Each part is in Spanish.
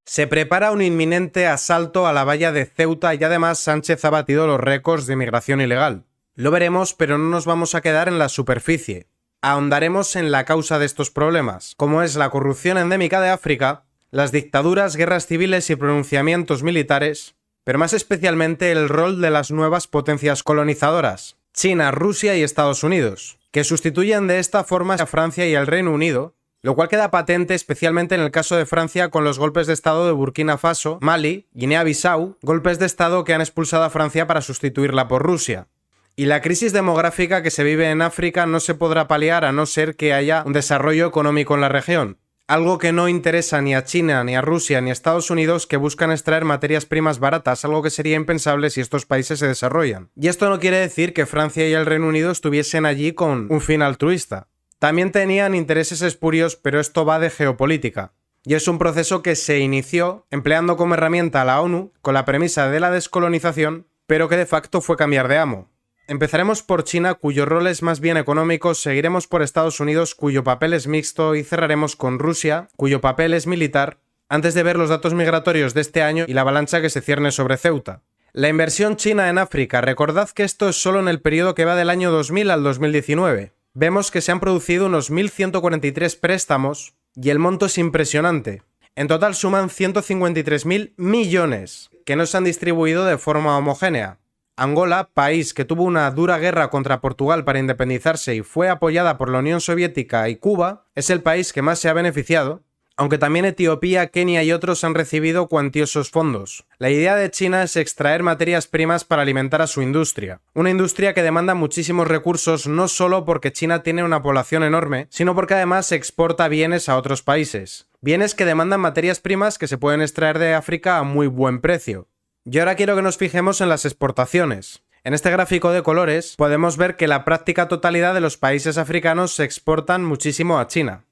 Se prepara un inminente asalto a la valla de Ceuta y además Sánchez ha batido los récords de inmigración ilegal. Lo veremos, pero no nos vamos a quedar en la superficie. Ahondaremos en la causa de estos problemas, como es la corrupción endémica de África, las dictaduras, guerras civiles y pronunciamientos militares, pero más especialmente el rol de las nuevas potencias colonizadoras, China, Rusia y Estados Unidos, que sustituyen de esta forma a Francia y al Reino Unido, lo cual queda patente especialmente en el caso de Francia con los golpes de estado de Burkina Faso, Mali, Guinea-Bissau, golpes de estado que han expulsado a Francia para sustituirla por Rusia. Y la crisis demográfica que se vive en África no se podrá paliar a no ser que haya un desarrollo económico en la región, algo que no interesa ni a China, ni a Rusia, ni a Estados Unidos, que buscan extraer materias primas baratas, algo que sería impensable si estos países se desarrollan. Y esto no quiere decir que Francia y el Reino Unido estuviesen allí con un fin altruista. También tenían intereses espurios, pero esto va de geopolítica. Y es un proceso que se inició empleando como herramienta a la ONU con la premisa de la descolonización, pero que de facto fue cambiar de amo. Empezaremos por China, cuyo rol es más bien económico, seguiremos por Estados Unidos, cuyo papel es mixto, y cerraremos con Rusia, cuyo papel es militar, antes de ver los datos migratorios de este año y la avalancha que se cierne sobre Ceuta. La inversión china en África, recordad que esto es solo en el periodo que va del año 2000 al 2019. Vemos que se han producido unos 1.143 préstamos y el monto es impresionante. En total suman 153.000 millones, que no se han distribuido de forma homogénea. Angola, país que tuvo una dura guerra contra Portugal para independizarse y fue apoyada por la Unión Soviética y Cuba, es el país que más se ha beneficiado, aunque también Etiopía, Kenia y otros han recibido cuantiosos fondos. La idea de China es extraer materias primas para alimentar a su industria. Una industria que demanda muchísimos recursos no solo porque China tiene una población enorme, sino porque además exporta bienes a otros países. Bienes que demandan materias primas que se pueden extraer de África a muy buen precio. Y ahora quiero que nos fijemos en las exportaciones. En este gráfico de colores podemos ver que la práctica totalidad de los países africanos se exportan muchísimo a China.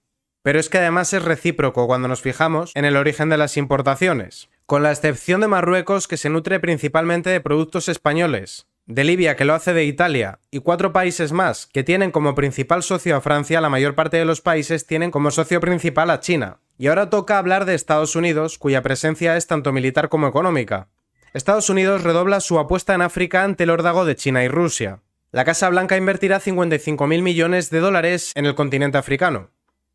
Pero es que además es recíproco cuando nos fijamos en el origen de las importaciones, con la excepción de Marruecos, que se nutre principalmente de productos españoles, de Libia, que lo hace de Italia, y 4 países más que tienen como principal socio a Francia. La mayor parte de los países tienen como socio principal a China. Y ahora toca hablar de Estados Unidos, cuya presencia es tanto militar como económica. Estados Unidos redobla su apuesta en África ante el órdago de China y Rusia. La Casa Blanca invertirá 55.000 millones de dólares en el continente africano.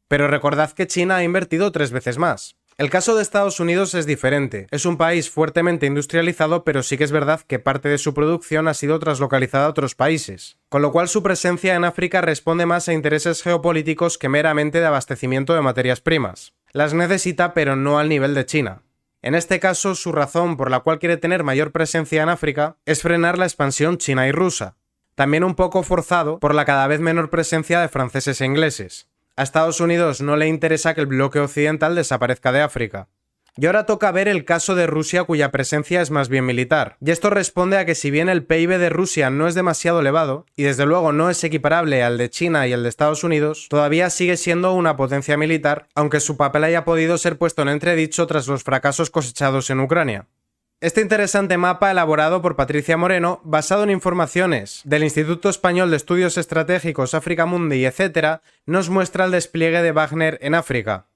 Pero recordad que China ha invertido 3 veces más. El caso de Estados Unidos es diferente. Es un país fuertemente industrializado, pero sí que es verdad que parte de su producción ha sido traslocalizada a otros países, con lo cual su presencia en África responde más a intereses geopolíticos que meramente de abastecimiento de materias primas. Las necesita, pero no al nivel de China. En este caso, su razón por la cual quiere tener mayor presencia en África es frenar la expansión china y rusa, también un poco forzado por la cada vez menor presencia de franceses e ingleses. A Estados Unidos no le interesa que el bloque occidental desaparezca de África. Y ahora toca ver el caso de Rusia, cuya presencia es más bien militar. Y esto responde a que si bien el PIB de Rusia no es demasiado elevado, y desde luego no es equiparable al de China y el de Estados Unidos, todavía sigue siendo una potencia militar, aunque su papel haya podido ser puesto en entredicho tras los fracasos cosechados en Ucrania. Este interesante mapa, elaborado por Patricia Moreno, basado en informaciones del Instituto Español de Estudios Estratégicos, África Mundi, etc., nos muestra el despliegue de Wagner en África.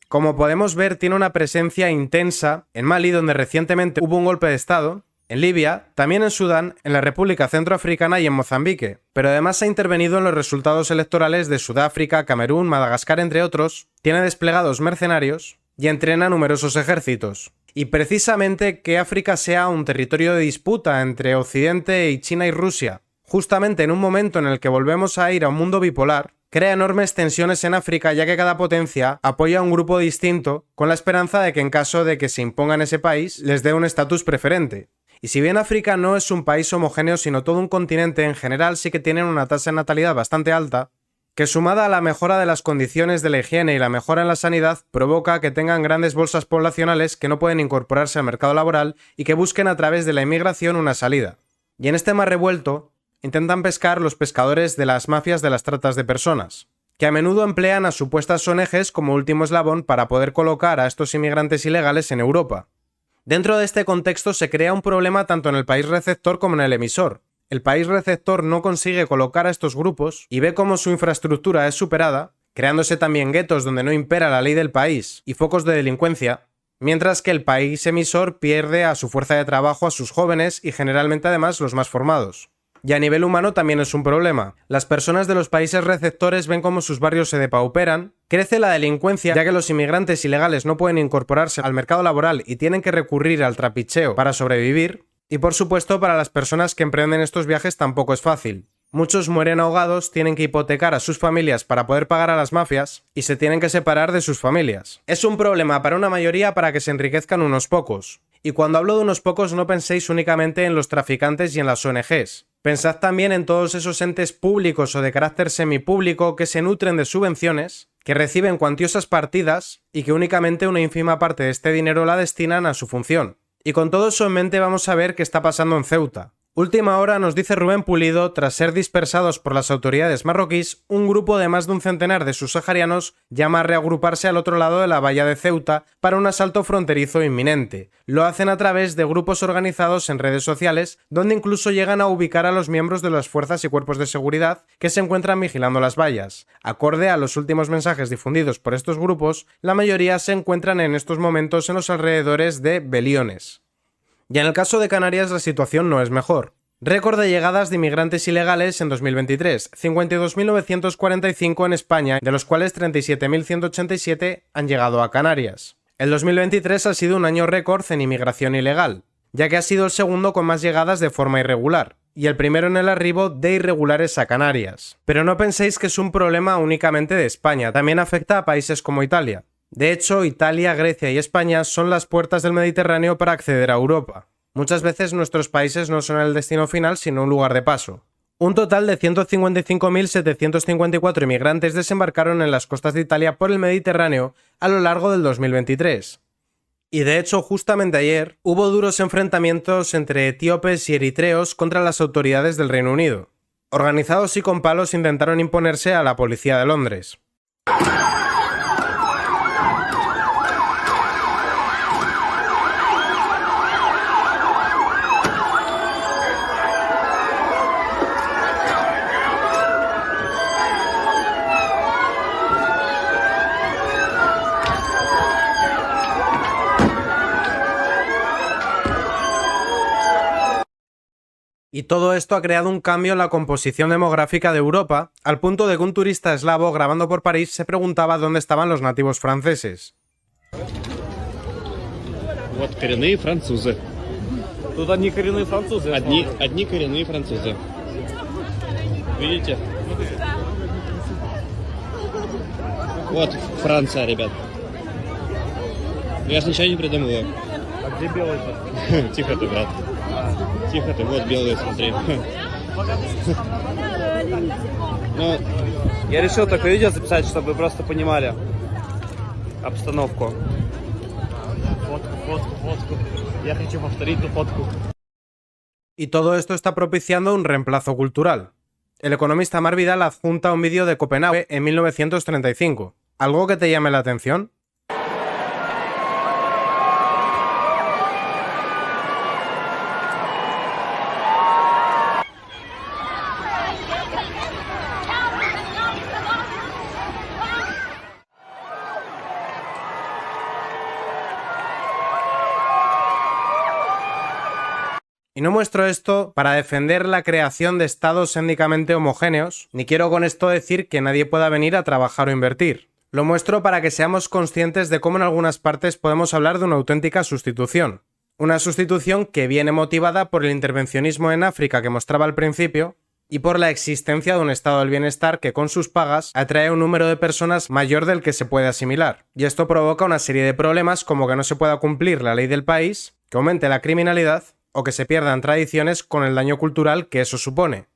Como podemos ver, tiene una presencia intensa en Mali, donde recientemente hubo un golpe de estado, en Libia, también en Sudán, en la República Centroafricana y en Mozambique, pero además ha intervenido en los resultados electorales de Sudáfrica, Camerún, Madagascar, entre otros, tiene desplegados mercenarios y entrena numerosos ejércitos. Y precisamente que África sea un territorio de disputa entre Occidente y China y Rusia, justamente en un momento en el que volvemos a ir a un mundo bipolar, crea enormes tensiones en África, ya que cada potencia apoya a un grupo distinto con la esperanza de que en caso de que se imponga en ese país les dé un estatus preferente. Y si bien África no es un país homogéneo, sino todo un continente en general, sí que tienen una tasa de natalidad bastante alta, que sumada a la mejora de las condiciones de la higiene y la mejora en la sanidad, provoca que tengan grandes bolsas poblacionales que no pueden incorporarse al mercado laboral y que busquen a través de la inmigración una salida. Y en este mar revuelto, intentan pescar los pescadores de las mafias de las tratas de personas, que a menudo emplean a supuestas ONGs como último eslabón para poder colocar a estos inmigrantes ilegales en Europa. Dentro de este contexto se crea un problema tanto en el país receptor como en el emisor. El país receptor no consigue colocar a estos grupos y ve cómo su infraestructura es superada, creándose también guetos donde no impera la ley del país y focos de delincuencia, mientras que el país emisor pierde a su fuerza de trabajo, a sus jóvenes y generalmente además los más formados. Y a nivel humano también es un problema. Las personas de los países receptores ven cómo sus barrios se depauperan, crece la delincuencia ya que los inmigrantes ilegales no pueden incorporarse al mercado laboral y tienen que recurrir al trapicheo para sobrevivir, y por supuesto para las personas que emprenden estos viajes tampoco es fácil. Muchos mueren ahogados, tienen que hipotecar a sus familias para poder pagar a las mafias y se tienen que separar de sus familias. Es un problema para una mayoría para que se enriquezcan unos pocos. Y cuando hablo de unos pocos no penséis únicamente en los traficantes y en las ONGs. Pensad también en todos esos entes públicos o de carácter semipúblico que se nutren de subvenciones, que reciben cuantiosas partidas y que únicamente una ínfima parte de este dinero la destinan a su función. Y con todo eso en mente vamos a ver qué está pasando en Ceuta. Última hora nos dice Rubén Pulido, tras ser dispersados por las autoridades marroquíes, un grupo de más de un centenar de subsaharianos llama a reagruparse al otro lado de la bahía de Ceuta para un asalto fronterizo inminente. Lo hacen a través de grupos organizados en redes sociales, donde incluso llegan a ubicar a los miembros de las fuerzas y cuerpos de seguridad que se encuentran vigilando las vallas. Acorde a los últimos mensajes difundidos por estos grupos, la mayoría se encuentran en estos momentos en los alrededores de Beliones. Y en el caso de Canarias la situación no es mejor. Récord de llegadas de inmigrantes ilegales en 2023, 52.945 en España, de los cuales 37.187 han llegado a Canarias. El 2023 ha sido un año récord en inmigración ilegal, ya que ha sido el segundo con más llegadas de forma irregular, y el primero en el arribo de irregulares a Canarias. Pero no penséis que es un problema únicamente de España, también afecta a países como Italia. De hecho, Italia, Grecia y España son las puertas del Mediterráneo para acceder a Europa. Muchas veces nuestros países no son el destino final, sino un lugar de paso. Un total de 155.754 inmigrantes desembarcaron en las costas de Italia por el Mediterráneo a lo largo del 2023. Y de hecho, justamente ayer, hubo duros enfrentamientos entre etíopes y eritreos contra las autoridades del Reino Unido. Organizados y con palos intentaron imponerse a la policía de Londres. Y todo esto ha creado un cambio en la composición demográfica de Europa, al punto de que un turista eslavo grabando por París se preguntaba dónde estaban los nativos franceses. Вот коренные французы. Тут одни коренные французы. Одни коренные французы. Видите? Вот Франция, ребят. Я ж ничего не придумываю. А где белый-то? Тихо ты, брат. Тихо ты, вот белые, смотри. Ну, Я решил такое видео записать, чтобы вы просто понимали обстановку. Фотку. Я хочу повторить ту фотку. Y todo esto está propiciando un reemplazo cultural. El economista Mar Vidal adjunta un vídeo de Copenhague en 1935. ¿Algo que te llame la atención? Y no muestro esto para defender la creación de estados étnicamente homogéneos, ni quiero con esto decir que nadie pueda venir a trabajar o invertir. Lo muestro para que seamos conscientes de cómo en algunas partes podemos hablar de una auténtica sustitución. Una sustitución que viene motivada por el intervencionismo en África que mostraba al principio y por la existencia de un estado del bienestar que con sus pagas atrae un número de personas mayor del que se puede asimilar. Y esto provoca una serie de problemas como que no se pueda cumplir la ley del país, que aumente la criminalidad o que se pierdan tradiciones con el daño cultural que eso supone.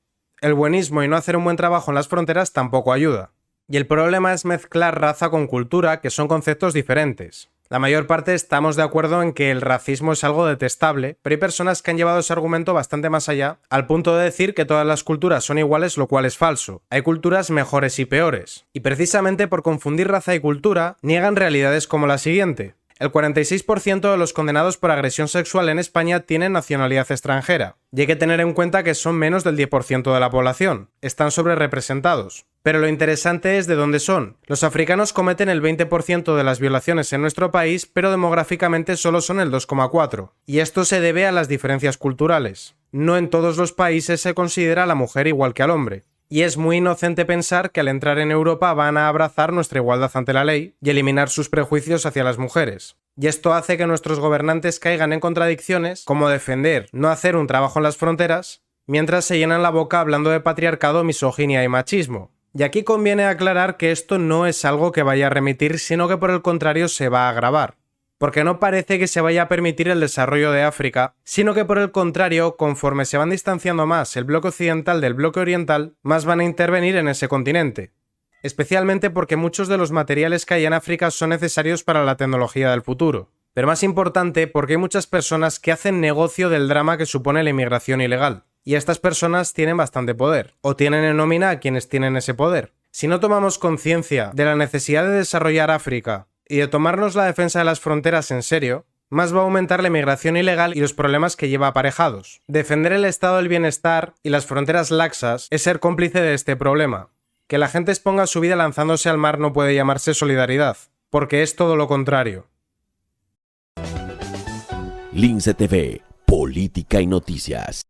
El buenismo y no hacer un buen trabajo en las fronteras tampoco ayuda. Y el problema es mezclar raza con cultura, que son conceptos diferentes. La mayor parte estamos de acuerdo en que el racismo es algo detestable, pero hay personas que han llevado ese argumento bastante más allá, al punto de decir que todas las culturas son iguales, lo cual es falso. Hay culturas mejores y peores. Y precisamente por confundir raza y cultura, niegan realidades como la siguiente. El 46% de los condenados por agresión sexual en España tienen nacionalidad extranjera, y hay que tener en cuenta que son menos del 10% de la población, están sobrerepresentados. Pero lo interesante es de dónde son. Los africanos cometen el 20% de las violaciones en nuestro país, pero demográficamente solo son el 2,4%. Y esto se debe a las diferencias culturales. No en todos los países se considera a la mujer igual que al hombre. Y es muy inocente pensar que al entrar en Europa van a abrazar nuestra igualdad ante la ley y eliminar sus prejuicios hacia las mujeres. Y esto hace que nuestros gobernantes caigan en contradicciones como defender no hacer un trabajo en las fronteras, mientras se llenan la boca hablando de patriarcado, misoginia y machismo. Y aquí conviene aclarar que esto no es algo que vaya a remitir, sino que por el contrario se va a agravar. Porque no parece que se vaya a permitir el desarrollo de África, sino que por el contrario, conforme se van distanciando más el bloque occidental del bloque oriental, más van a intervenir en ese continente. Especialmente porque muchos de los materiales que hay en África son necesarios para la tecnología del futuro. Pero más importante, porque hay muchas personas que hacen negocio del drama que supone la inmigración ilegal. Y estas personas tienen bastante poder, o tienen en nómina a quienes tienen ese poder. Si no tomamos conciencia de la necesidad de desarrollar África y de tomarnos la defensa de las fronteras en serio, más va a aumentar la inmigración ilegal y los problemas que lleva aparejados. Defender el estado del bienestar y las fronteras laxas es ser cómplice de este problema. Que la gente exponga su vida lanzándose al mar no puede llamarse solidaridad, porque es todo lo contrario. Lince TV, política y noticias.